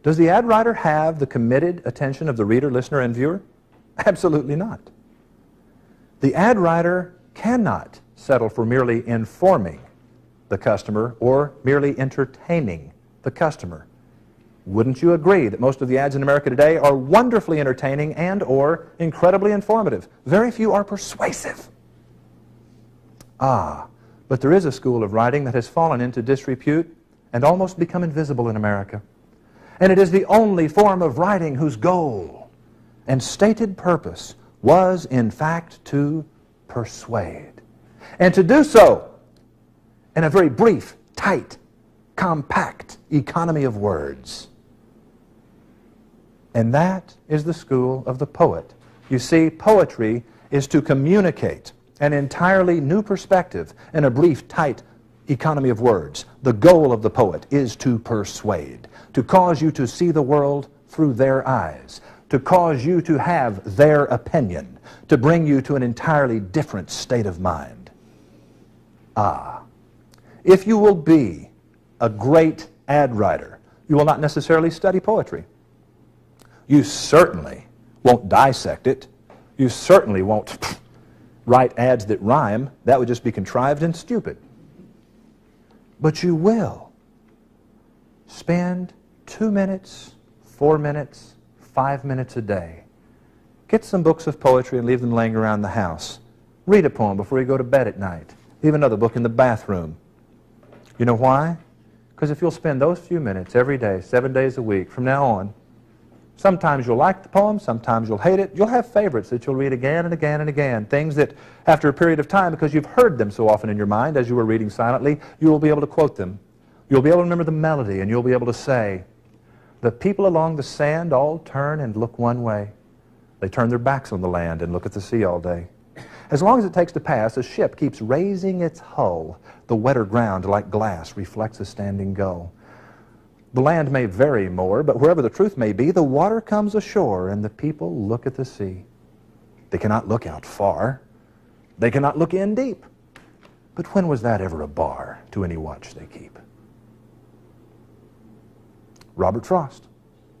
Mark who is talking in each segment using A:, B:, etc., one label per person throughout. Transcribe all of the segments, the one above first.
A: Does the ad writer have the committed attention of the reader, listener, and viewer? Absolutely not. The ad writer cannot settle for merely informing the customer or merely entertaining the customer. Wouldn't you agree that most of the ads in America today are wonderfully entertaining and or incredibly informative? Very few are persuasive. But there is a school of writing that has fallen into disrepute and almost become invisible in America. And it is the only form of writing whose goal and stated purpose was, in fact, to persuade. And to do so in a very brief, tight, compact economy of words. And that is the school of the poet. You see, poetry is to communicate an entirely new perspective in a brief, tight economy of words. The goal of the poet is to persuade, to cause you to see the world through their eyes, to cause you to have their opinion, to bring you to an entirely different state of mind. If you will be a great ad writer, you will not necessarily study poetry. You certainly won't dissect it. You certainly won't write ads that rhyme. That would just be contrived and stupid. But you will spend 2 minutes, 4 minutes, 5 minutes a day. Get some books of poetry and leave them laying around the house. Read a poem before you go to bed at night. Leave another book in the bathroom. You know why? Because if you'll spend those few minutes every day, 7 days a week, from now on, sometimes you'll like the poem, sometimes you'll hate it. You'll have favorites that you'll read again and again and again. Things that, after a period of time, because you've heard them so often in your mind as you were reading silently, you will be able to quote them. You'll be able to remember the melody, and you'll be able to say, "The people along the sand all turn and look one way. They turn their backs on the land and look at the sea all day." As long as it takes to pass, a ship keeps raising its hull. The wetter ground, like glass, reflects a standing gull. The land may vary more, but wherever the truth may be, the water comes ashore and the people look at the sea. They cannot look out far. They cannot look in deep. But when was that ever a bar to any watch they keep? Robert Frost.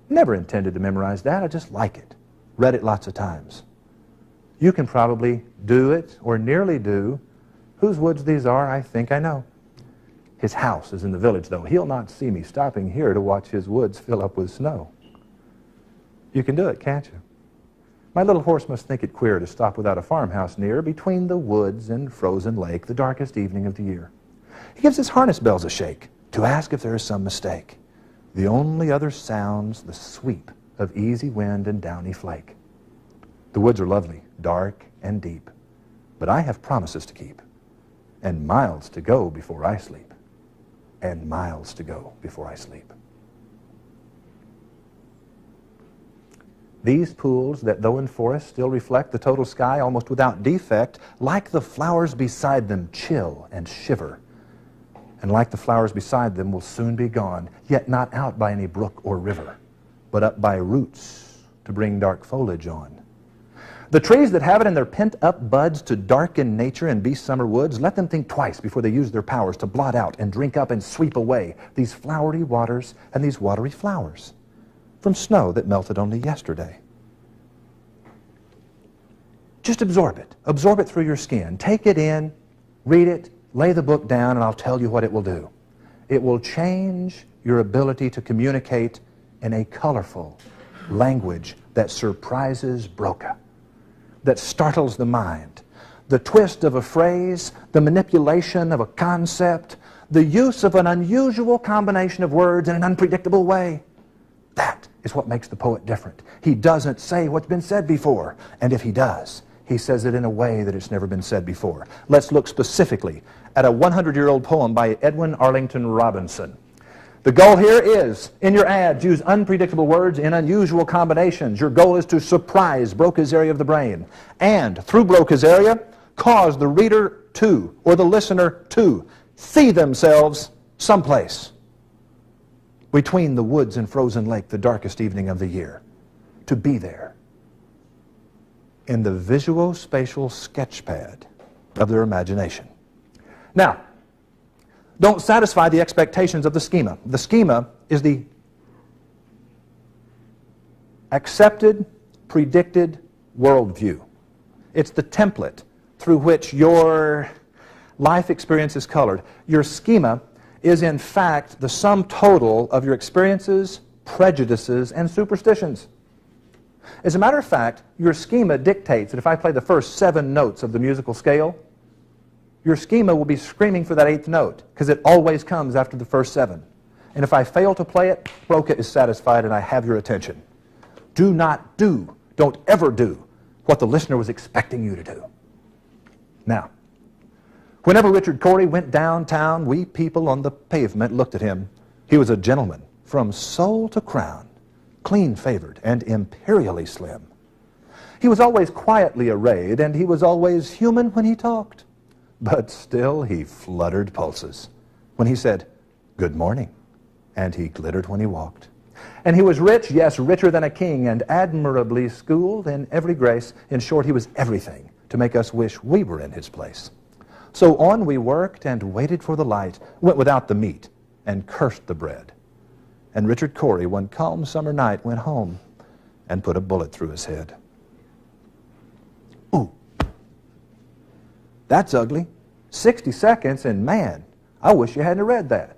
A: Never intended to memorize that. I just like it. Read it lots of times. You can probably do it, or nearly do. Whose woods these are, I think I know. His house is in the village, though. He'll not see me stopping here to watch his woods fill up with snow. You can do it, can't you? My little horse must think it queer to stop without a farmhouse near, between the woods and frozen lake, the darkest evening of the year. He gives his harness bells a shake to ask if there is some mistake. The only other sound's the sweep of easy wind and downy flake. The woods are lovely, dark and deep, but I have promises to keep, and miles to go before I sleep, and miles to go before I sleep. These pools that, though in forest, still reflect the total sky almost without defect, like the flowers beside them, chill and shiver, and like the flowers beside them will soon be gone, yet not out by any brook or river, but up by roots to bring dark foliage on. The trees that have it in their pent-up buds to darken nature and be summer woods, let them think twice before they use their powers to blot out and drink up and sweep away these flowery waters and these watery flowers from snow that melted only yesterday. Just absorb it through your skin. Take it in, read it, lay the book down, and I'll tell you what it will do. It will change your ability to communicate in a colorful language that surprises Broca, that startles the mind. The twist of a phrase, the manipulation of a concept, the use of an unusual combination of words in an unpredictable way. That is what makes the poet different. He doesn't say what's been said before, and if he does, he says it in a way that it's never been said before. Let's look specifically at a 100-year-old poem by Edwin Arlington Robinson. The goal here is, in your ads, use unpredictable words in unusual combinations. Your goal is to surprise Broca's area of the brain. And, through Broca's area, cause the reader to, or the listener to, see themselves someplace between the woods and frozen lake, the darkest evening of the year. To be there in the visuospatial sketchpad of their imagination. Now, don't satisfy the expectations of the schema. The schema is the accepted, predicted worldview. It's the template through which your life experience is colored. Your schema is in fact the sum total of your experiences, prejudices, and superstitions. As a matter of fact, your schema dictates that if I play the first 7 notes of the musical scale, your schema will be screaming for that 8th note, because it always comes after the first 7. And if I fail to play it, Broca is satisfied and I have your attention. Don't ever do what the listener was expecting you to do. Now, whenever Richard Cory went downtown, we people on the pavement looked at him. He was a gentleman from sole to crown, clean-favored and imperially slim. He was always quietly arrayed, and he was always human when he talked. But still he fluttered pulses when he said, "Good morning," and he glittered when he walked. And he was rich, yes, richer than a king, and admirably schooled in every grace. In short, he was everything to make us wish we were in his place. So on we worked and waited for the light, went without the meat, and cursed the bread. And Richard Cory, one calm summer night, went home and put a bullet through his head. Ooh, that's ugly. 60 seconds, and man, I wish you hadn't read that.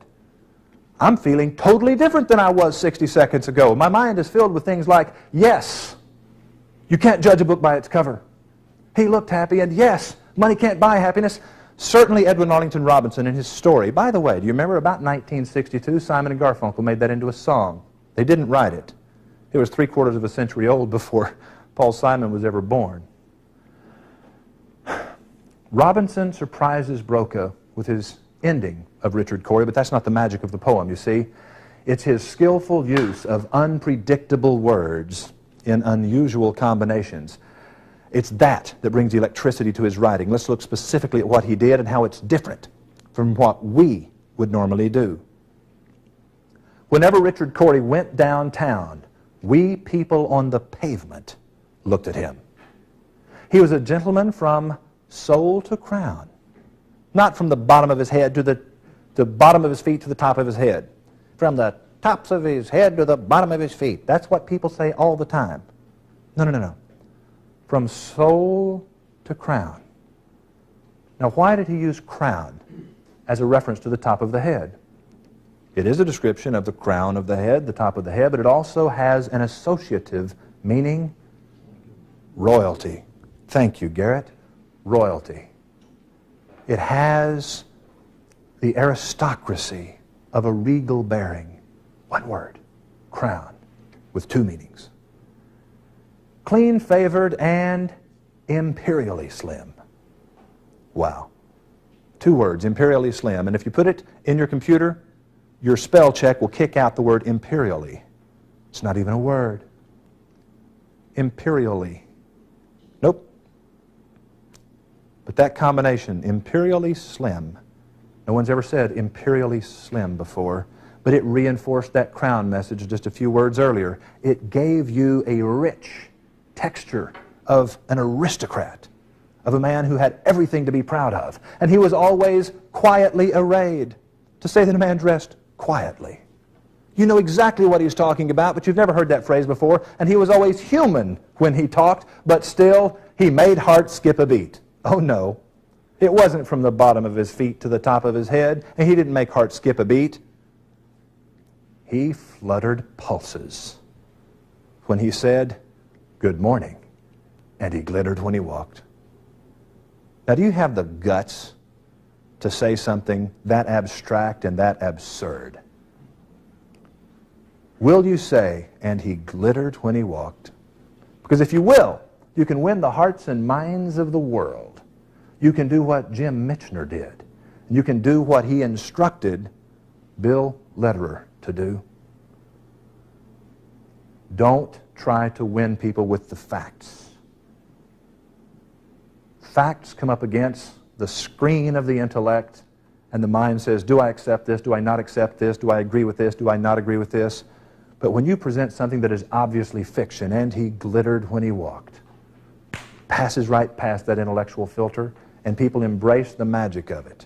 A: I'm feeling totally different than I was 60 seconds ago. My mind is filled with things like, yes, you can't judge a book by its cover. He looked happy, and yes, money can't buy happiness. Certainly Edwin Arlington Robinson in his story. By the way, do you remember about 1962, Simon and Garfunkel made that into a song? They didn't write it. It was 3/4 of a century old before Paul Simon was ever born. Robinson surprises Broca with his ending of Richard Cory, but that's not the magic of the poem, you see. It's his skillful use of unpredictable words in unusual combinations. It's that brings electricity to his writing. Let's look specifically at what he did and how it's different from what we would normally do. Whenever Richard Cory went downtown, we people on the pavement looked at him. He was a gentleman from sole to crown. Not from the bottom of his head to the bottom of his feet to the top of his head. From the tops of his head to the bottom of his feet. That's what people say all the time. No. From sole to crown. Now, why did he use crown as a reference to the top of the head? It is a description of the crown of the head, the top of the head, but it also has an associative meaning, royalty. Thank you, Garrett. Royalty. It has the aristocracy of a regal bearing. One word, crown, with 2 meanings. Clean-favored and imperially slim. Wow. 2 words, imperially slim. And if you put it in your computer, your spell check will kick out the word imperially. It's not even a word. Imperially. Nope. But that combination, imperially slim, no one's ever said imperially slim before, but it reinforced that crown message just a few words earlier. It gave you a rich texture of an aristocrat, of a man who had everything to be proud of. And he was always quietly arrayed. To say that a man dressed quietly. You know exactly what he's talking about, but you've never heard that phrase before. And he was always human when he talked, but still, he made heart skip a beat. Oh no, it wasn't from the bottom of his feet to the top of his head, and he didn't make heart skip a beat. He fluttered pulses when he said, "Good morning," and he glittered when he walked. Now, do you have the guts to say something that abstract and that absurd? Will you say, "And he glittered when he walked"? Because if you will, you can win the hearts and minds of the world. You can do what Jim Michener did. You can do what he instructed Bill Lederer to do. Don't try to win people with the facts. Facts come up against the screen of the intellect, and the mind says, do I accept this? Do I not accept this? Do I agree with this? Do I not agree with this? But when you present something that is obviously fiction, and he glittered when he walked, passes right past that intellectual filter, and people embrace the magic of it.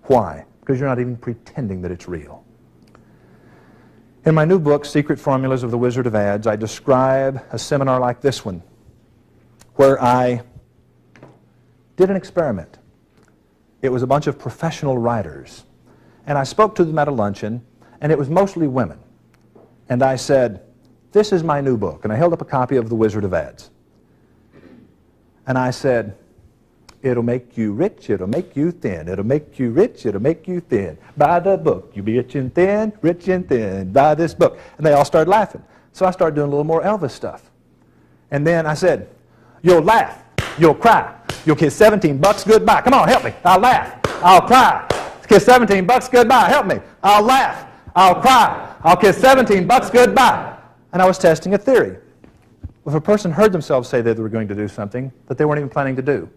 A: Why? Because you're not even pretending that it's real. In my new book, Secret Formulas of the Wizard of Ads, I describe a seminar like this one, where I did an experiment. It was a bunch of professional writers, and I spoke to them at a luncheon, and it was mostly women. And I said, this is my new book, and I held up a copy of The Wizard of Ads. And I said, it'll make you rich, it'll make you thin. It'll make you rich, it'll make you thin. Buy the book. You'll be rich and thin. Buy this book. And they all started laughing. So I started doing a little more Elvis stuff. And then I said, you'll laugh, you'll cry, you'll kiss 17 bucks goodbye. Come on, help me. I'll laugh, I'll cry, kiss 17 bucks goodbye. Help me. I'll laugh, I'll cry, I'll kiss 17 bucks goodbye. And I was testing a theory. If a person heard themselves say that they were going to do something that they weren't even planning to do,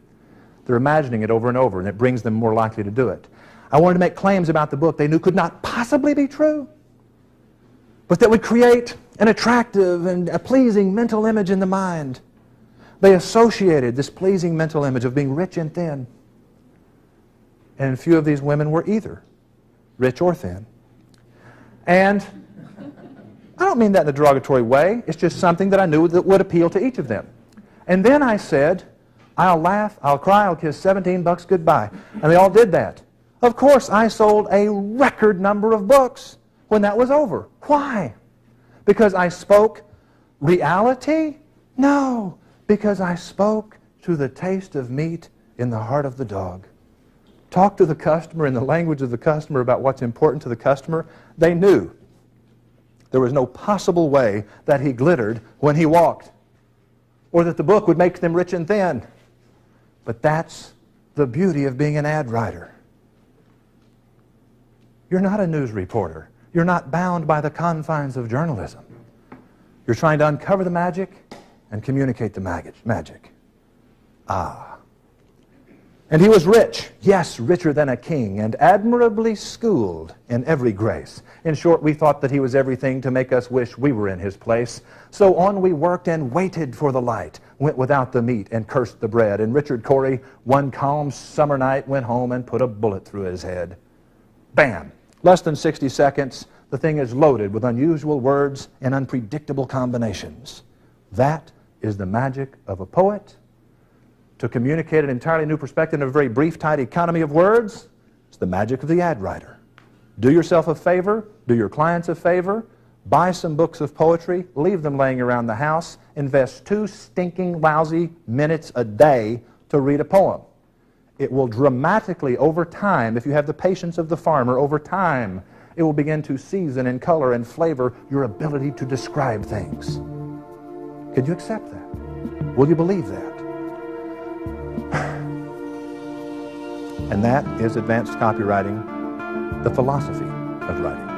A: they're imagining it over and over, and it brings them more likely to do it. I wanted to make claims about the book they knew could not possibly be true, but that would create an attractive and a pleasing mental image in the mind. They associated this pleasing mental image of being rich and thin. And few of these women were either rich or thin. And I don't mean that in a derogatory way. It's just something that I knew that would appeal to each of them. And then I said, I'll laugh, I'll cry, I'll kiss 17 bucks goodbye. And they all did that. Of course, I sold a record number of books when that was over. Why? Because I spoke reality? No, because I spoke to the taste of meat in the heart of the dog. Talk to the customer in the language of the customer about what's important to the customer. They knew there was no possible way that he glittered when he walked, or that the book would make them rich and thin. But that's the beauty of being an ad writer. You're not a news reporter. You're not bound by the confines of journalism. You're trying to uncover the magic and communicate the magic. Ah. And he was rich, yes, richer than a king, and admirably schooled in every grace. In short, we thought that he was everything to make us wish we were in his place. So on we worked and waited for the light, went without the meat and cursed the bread. And Richard Cory, one calm summer night, went home and put a bullet through his head. Bam! Less than 60 seconds, the thing is loaded with unusual words and unpredictable combinations. That is the magic of a poet. To communicate an entirely new perspective in a very brief, tight economy of words, it's the magic of the ad writer. Do yourself a favor, do your clients a favor, buy some books of poetry, leave them laying around the house, invest 2 stinking lousy minutes a day to read a poem. It will dramatically, over time, if you have the patience of the farmer, over time, it will begin to season and color and flavor your ability to describe things. Could you accept that? Will you believe that? And that is advanced copywriting, the philosophy of writing.